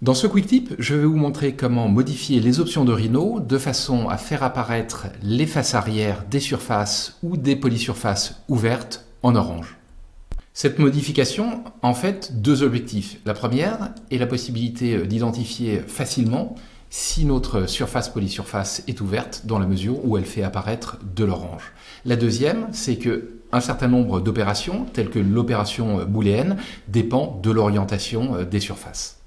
Dans ce quick tip, je vais vous montrer comment modifier les options de Rhino de façon à faire apparaître les faces arrière des surfaces ou des polysurfaces ouvertes en orange. Cette modification a en fait deux objectifs. La première est la possibilité d'identifier facilement si notre surface polysurface est ouverte dans la mesure où elle fait apparaître de l'orange. La deuxième, c'est que un certain nombre d'opérations, telles que l'opération booléenne, dépend de l'orientation des surfaces.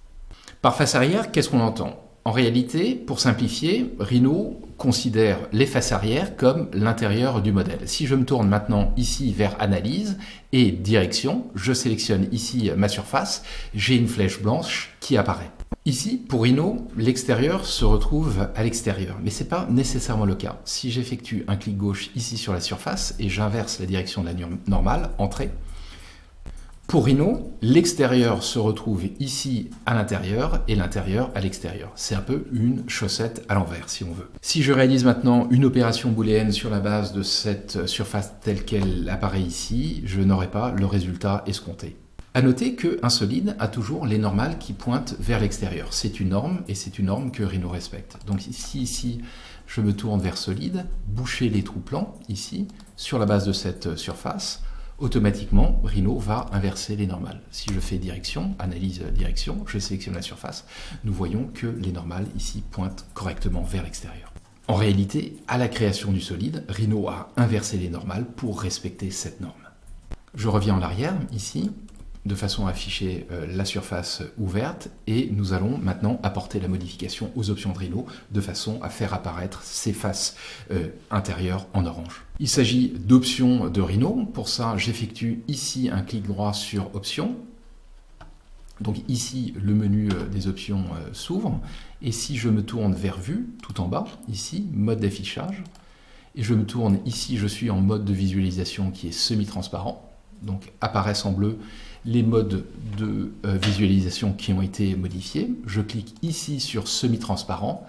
Par face arrière, qu'est-ce qu'on entend? En réalité, pour simplifier, Rhino considère les faces arrière comme l'intérieur du modèle. Si je me tourne maintenant ici vers Analyse et Direction, je sélectionne ici ma surface, j'ai une flèche blanche qui apparaît. Ici, pour Rhino, l'extérieur se retrouve à l'extérieur, mais ce n'est pas nécessairement le cas. Si j'effectue un clic gauche ici sur la surface et j'inverse la direction de la normale, Entrée, pour Rhino, l'extérieur se retrouve ici à l'intérieur et l'intérieur à l'extérieur. C'est un peu une chaussette à l'envers, si on veut. Si je réalise maintenant une opération booléenne sur la base de cette surface telle qu'elle apparaît ici, je n'aurai pas le résultat escompté. À noter qu'un solide a toujours les normales qui pointent vers l'extérieur. C'est une norme et c'est une norme que Rhino respecte. Donc ici, je me tourne vers solide, boucher les trous plans ici, sur la base de cette surface. Automatiquement, Rhino va inverser les normales. Si je fais direction, analyse direction, je sélectionne la surface, nous voyons que les normales ici pointent correctement vers l'extérieur. En réalité, à la création du solide, Rhino a inversé les normales pour respecter cette norme. Je reviens en arrière ici, de façon à afficher la surface ouverte et nous allons maintenant apporter la modification aux options de Rhino de façon à faire apparaître ces faces intérieures en orange. Il s'agit d'options de Rhino. Pour ça, j'effectue ici un clic droit sur Options. Donc ici, le menu des options s'ouvre. Et si je me tourne vers Vue, tout en bas, ici, mode d'affichage, et je me tourne ici, je suis en mode de visualisation qui est semi-transparent. Donc apparaissent en bleu les modes de visualisation qui ont été modifiés. Je clique ici sur semi-transparent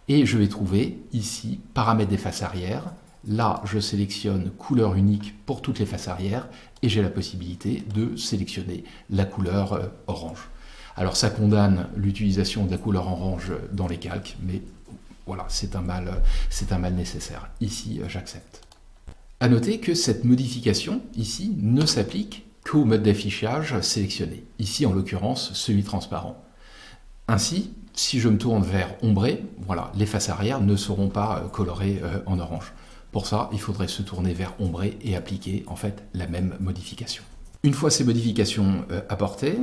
et je vais trouver ici paramètres des faces arrière. Là, je sélectionne couleur unique pour toutes les faces arrière et j'ai la possibilité de sélectionner la couleur orange. Alors ça condamne l'utilisation de la couleur orange dans les calques, mais voilà, c'est un mal nécessaire. Ici, j'accepte. À noter que cette modification ici ne s'applique qu'au mode d'affichage sélectionné, ici en l'occurrence semi-transparent. Ainsi, si je me tourne vers ombré, voilà, les faces arrière ne seront pas colorées en orange. Pour ça, il faudrait se tourner vers ombré et appliquer en fait la même modification. Une fois ces modifications apportées,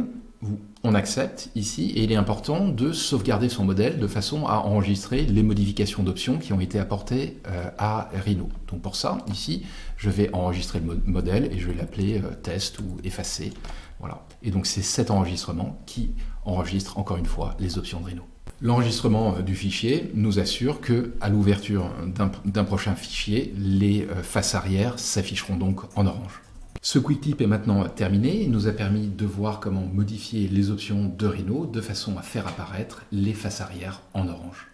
on accepte ici et il est important de sauvegarder son modèle de façon à enregistrer les modifications d'options qui ont été apportées à Rhino. Donc pour ça, ici, je vais enregistrer le modèle et je vais l'appeler test ou effacer. Voilà. Et donc c'est cet enregistrement qui enregistre encore une fois les options de Rhino. L'enregistrement du fichier nous assure que à l'ouverture d'un prochain fichier, les faces arrière s'afficheront donc en orange. Ce quick tip est maintenant terminé. Il nous a permis de voir comment modifier les options de Rhino de façon à faire apparaître les faces arrière en orange.